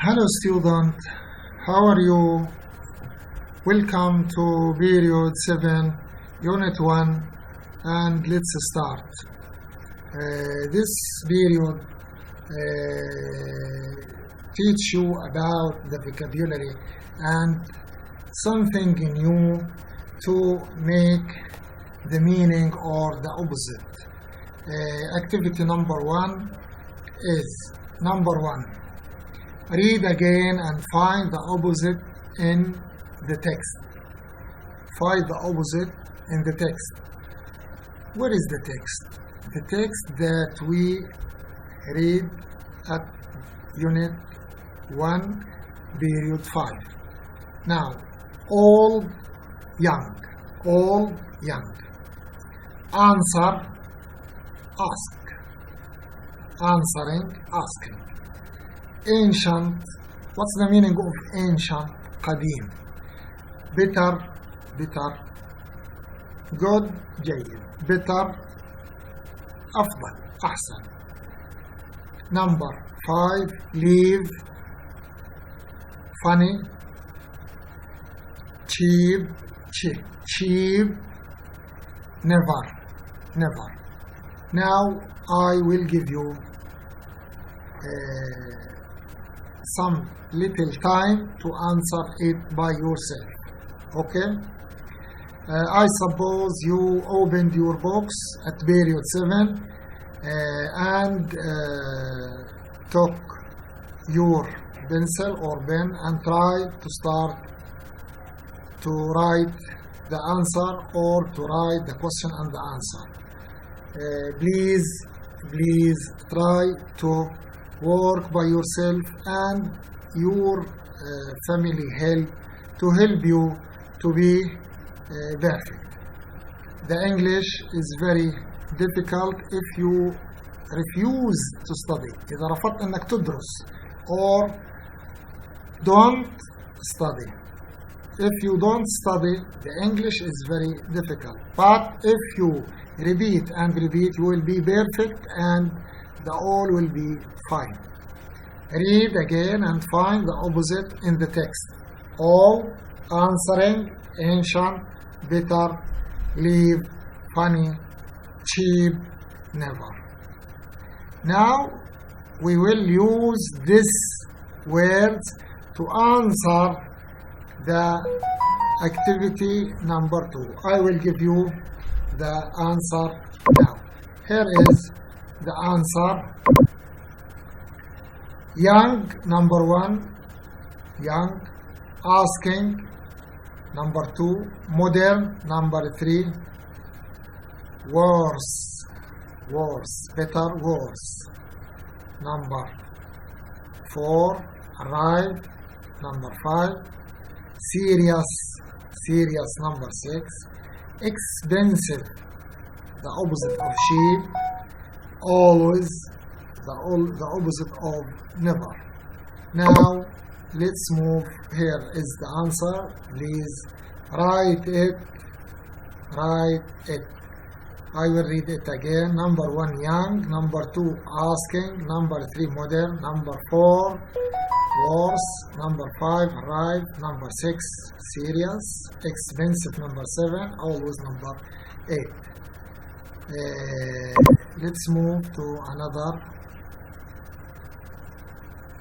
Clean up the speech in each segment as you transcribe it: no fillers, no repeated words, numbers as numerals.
Hello student, how are you? Welcome to period 7, unit 1, and let's start. This period teach you about the vocabulary and something new to make the meaning or the opposite. Activity number 1 is number 1. Read again and find the opposite in the text. Find the opposite in the text. What is the text? The text that we read at unit 1, period 5. Now, old, young. Old, young. Answer, ask. Answering, asking. Ancient, what's the meaning of ancient? قديم. Better, better. Good, جيد. Better, أفضل, أحسن. Number 5, leave. Funny. Cheap, cheap. Cheap. Never, never. Now I will give you some little time to answer it by yourself. Okay? I suppose you opened your books at period 7 and took your pencil or pen and try to start to write the answer or to write the question and the answer. Please try to work by yourself and your family help you to be perfect. The English is very difficult if you refuse to study. إذا رفضت إنك تدرس or don't study. If you don't study, the English is very difficult. But if you repeat and repeat, you will be perfect and the all will be fine. Read again and find the opposite in the text. All, answering, ancient, better, leave, funny, cheap, never. Now we will use these words to answer the activity number 2. I will give you the answer now. Here is the answer. Young, number 1, young. Asking, number 2. Modern, number 3. Worse, worse, better, worse. Number 4. Arrive, number 5. Serious, serious, number 6. Expensive, the opposite of cheap. Always, the opposite of never. Now let's move. Here is the answer. Please write it. I will read it again. Number 1, young. Number 2, asking. Number 3, modern. Number 4, worse. Number 5, arrive. Number 6, serious. Expensive, number 7. Always, number 8. Let's move to another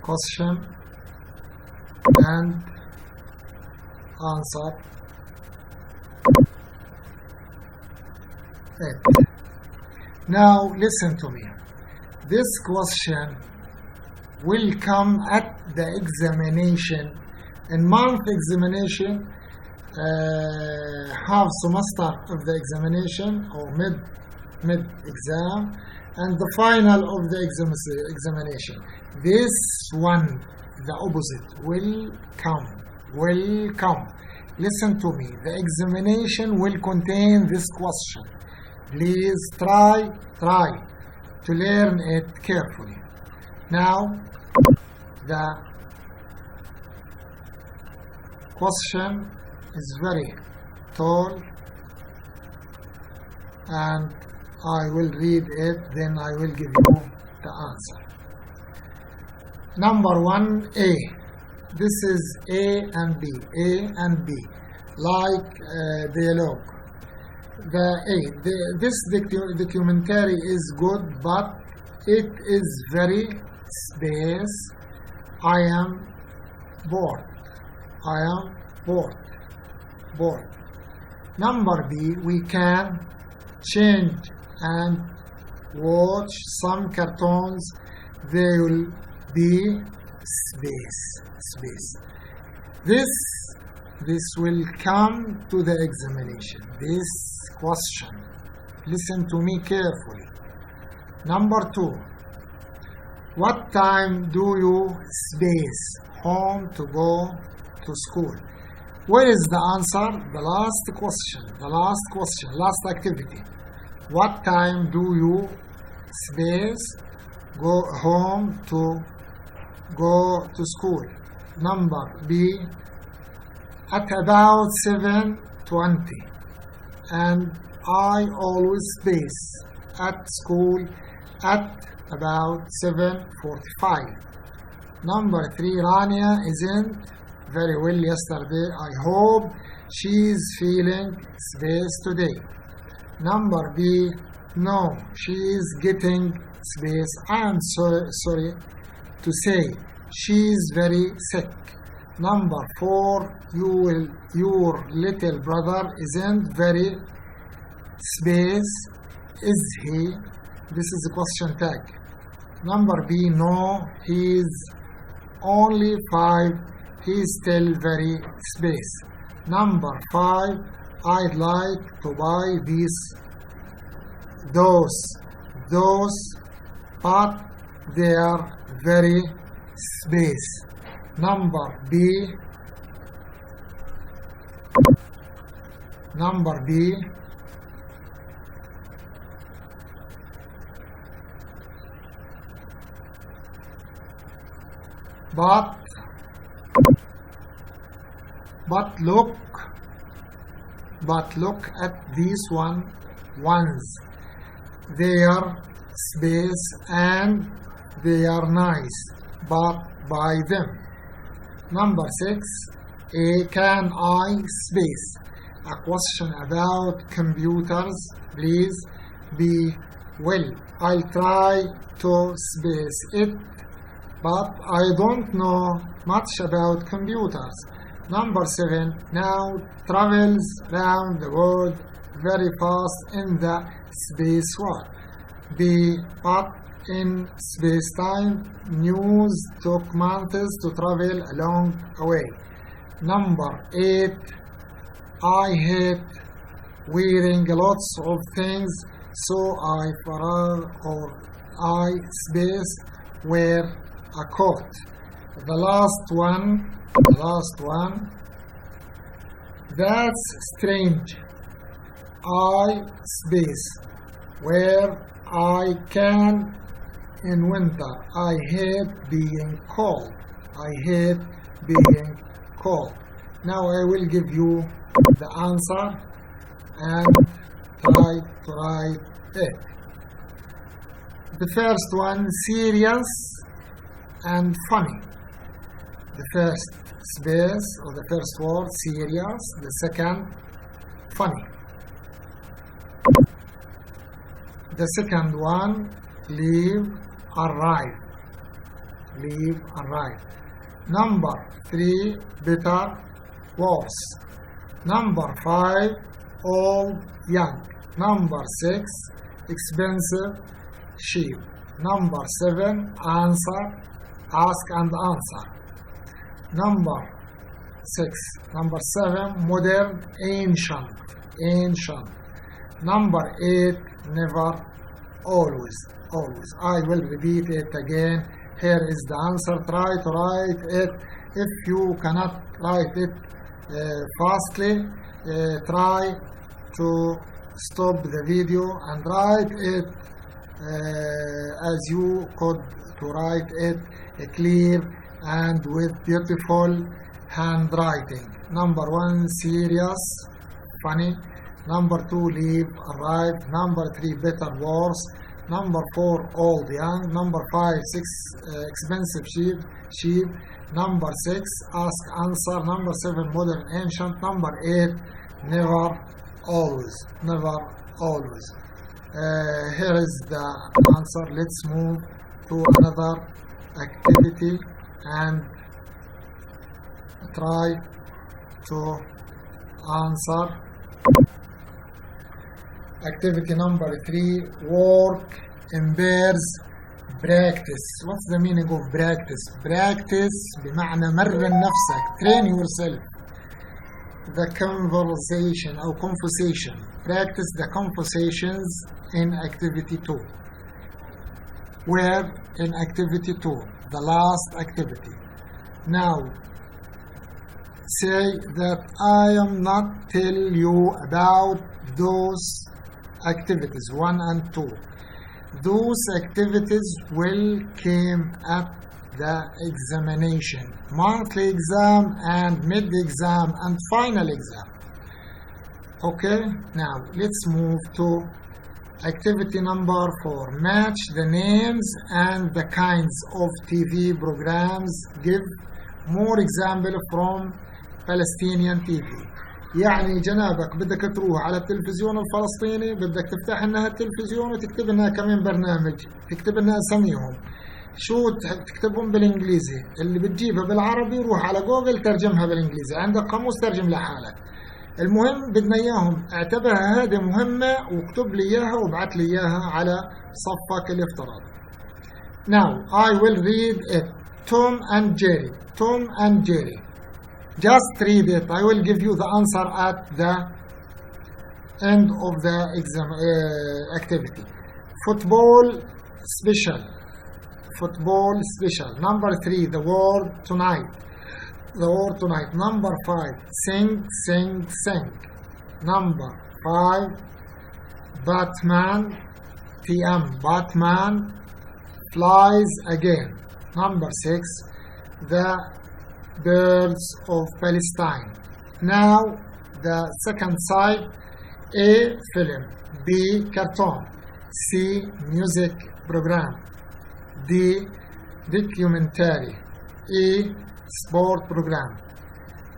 question and answer it. Now listen to me. This question will come at the examination, in month examination, half semester of the examination or mid exam, and the final of the examination. This one, the opposite, will come. Listen to me. The examination will contain this question. Please try to learn it carefully. Now, the question is very tall and I will read it, then I will give you the answer. Number 1, A. This is A and B. A and B. Like dialogue. This documentary is good, but it is very space. I am bored. I am bored. Bored. Number B, we can change and watch some cartoons. They will be space. This will come to the examination. This question. Listen to me carefully. Number 2. What time do you home to go to school? Where is the answer? The last question. Last activity. What time do you go home to go to school? Number B, at about 7:20, and I always at school at about 7:45. Number 3, Rania isn't very well yesterday. I hope she's feeling today. Number B, no, she is getting I am sorry to say she's very sick. Number 4, your little brother isn't very is he? This is a question tag. Number B, no, he's only 5. He's still very Number 5, I'd like to buy those, but they are very Number B, but look at these ones. They are and they are nice, but buy them. Number 6, can I a question about computers, please? B, well, I'll try to it, but I don't know much about computers. Number 7, now travels around the world very fast in the space world. B, but in space-time, news took months to travel a long way. Number 8, I hate wearing lots of things, so I wear a coat. The last one, that's strange. I where I can in winter. I hate being cold. Now I will give you the answer and try to write it. The first one, serious and funny. The first space or the first word, serious. The second, funny. The second one, leave, arrive. Number 3, better, worse. Number 5, old, young. Number 6, expensive, cheap. Number 7, answer, ask and answer. Number 7, modern, ancient. Number 8, never, always. I will repeat it again. Here is the answer. Try to write it. If you cannot write it fastly, try to stop the video and write it as you could to write it clear and with beautiful handwriting. Number 1, serious, funny. Number 2, leave, arrive. Number 3, better, worse. Number 4, old, young. Number 5, 6, expensive, cheap. Number 6, ask, answer. Number 7, modern, ancient. Number 8, never, always. Never, always. Here is the answer. Let's move to another activity and try to answer. Activity number 3, work in pairs, practice. What's the meaning of practice? Practice بمعنى مرن نفسك. Train yourself. The conversation أو conversation. Practice the conversations in activity 2. Where in activity 2, the last activity. Now, say that I am not tell you about those activities 1 and 2. Those activities will come at the examination, monthly exam and mid-exam and final exam. Okay, now let's move to activity number 4. Match the names and the kinds of TV programs. Give more example from Palestinian TV. يعني جنابك بدك تروح على التلفزيون الفلسطيني، بدك تفتح لنا التلفزيون وتكتب لنا كمان برنامج، تكتب لنا اساميهم. شو تكتبهم بالانجليزي، اللي بتجيبها بالعربي روح على جوجل ترجمها بالانجليزي، عندك قاموس ترجم لحالك. المهم بدنا اياهم، اعتبرها هذه مهمة واكتب لي اياها وابعث لي اياها على صفك الافتراضي. Now I will read it. Tom and Jerry. Tom and Jerry. Just read it. I will give you the answer at the end of the exam activity. Football special. Football special. Number 3, the word tonight. The word tonight. Number 5, sing, sing, sing. Number 5, Batman, PM, Batman, flies again. Number 6, the birds of Palestine. Now the second side: A, film. B, cartoon. C, music program. D, documentary. E, sport program.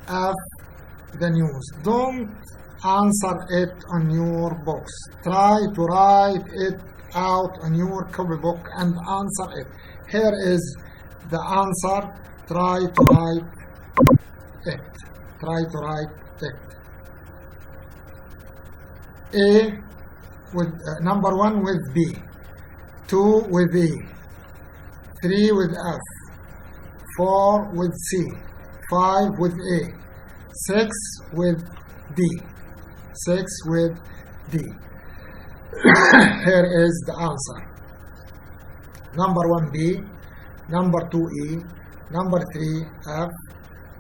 F, the news. Don't answer it on your box. Try to write it out on your copybook and answer it. Here is the answer. Try to write it. Try to write it. A with number 1 with B, 2 with E, 3 with F, 4 with C, 5 with A, 6 with D, 6 with D. Here is the answer. Number 1 B, number 2 E, number 3 F,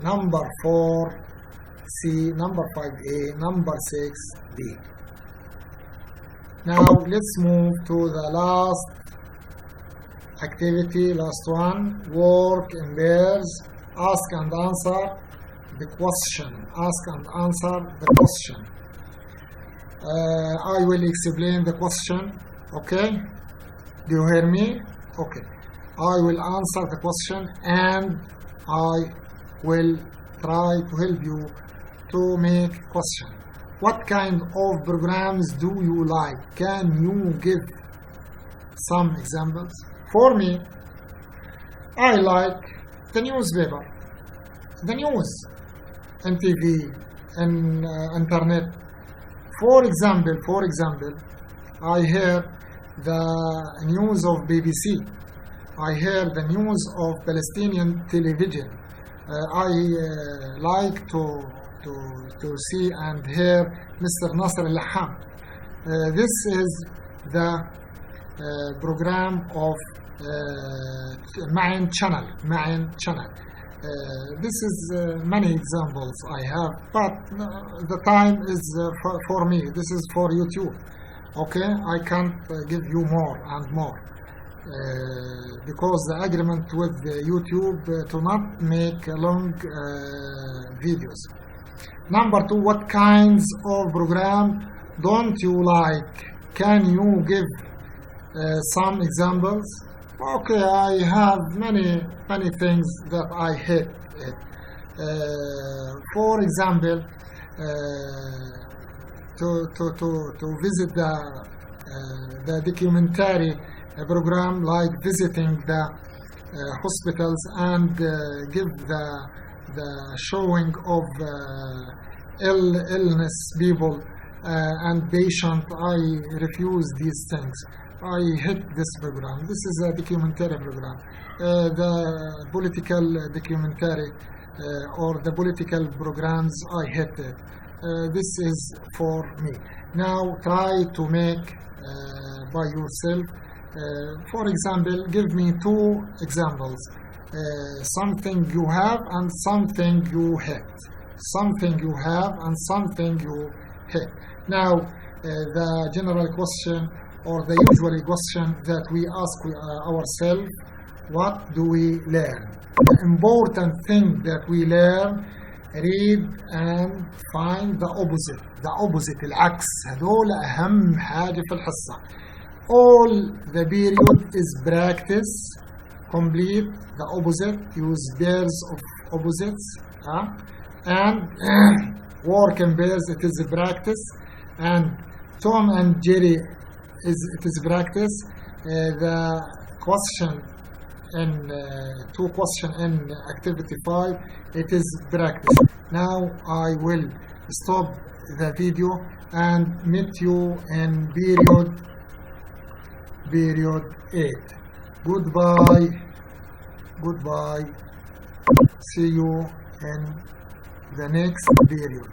number 4 C, number 5 A, number 6 D. Now let's move to the last activity, last one. Work in pairs. Ask and answer the question. Ask and answer the question. I will explain the question. Okay? Do you hear me? Okay. I will answer the question and I will try to help you to make question. What kind of programs do you like? Can you give some examples? For me, I like the newspaper, the news, and TV, and internet. For example, I hear the news of BBC. I hear the news of Palestinian television. I like to see and hear Mr. Nasser al-Laham. This is the program of Ma'in channel. This is many examples I have, but the time is for me. This is for YouTube. Okay, I can't give you more and more. Because the agreement with YouTube to not make long videos. Number 2, what kinds of program don't you like? Can you give some examples. Okay, I have many things that I hate it. For example, to visit the documentary program, like visiting the hospitals and give the showing of illness people and patient. I refuse these things. I hate this program. This is a documentary program. The political documentary or the political programs, I hate it. This is for me. Now try to make by yourself. For example, give me 2 examples. Something you have and something you hate. Something you have and something you hate. Now, the general question or the usual question that we ask ourselves, what do we learn? The important thing that we learn, read and find the opposite. The opposite, العكس. هذول أهم حاجة في الحصة. All the period is practice. Complete the opposite. Use pairs of opposites. And work in pairs, it is a practice. And Tom and Jerry, it is practice. The question in 2 question in activity 5, it is practice. Now I will stop the video and meet you in period 8. Goodbye. See you in the next period.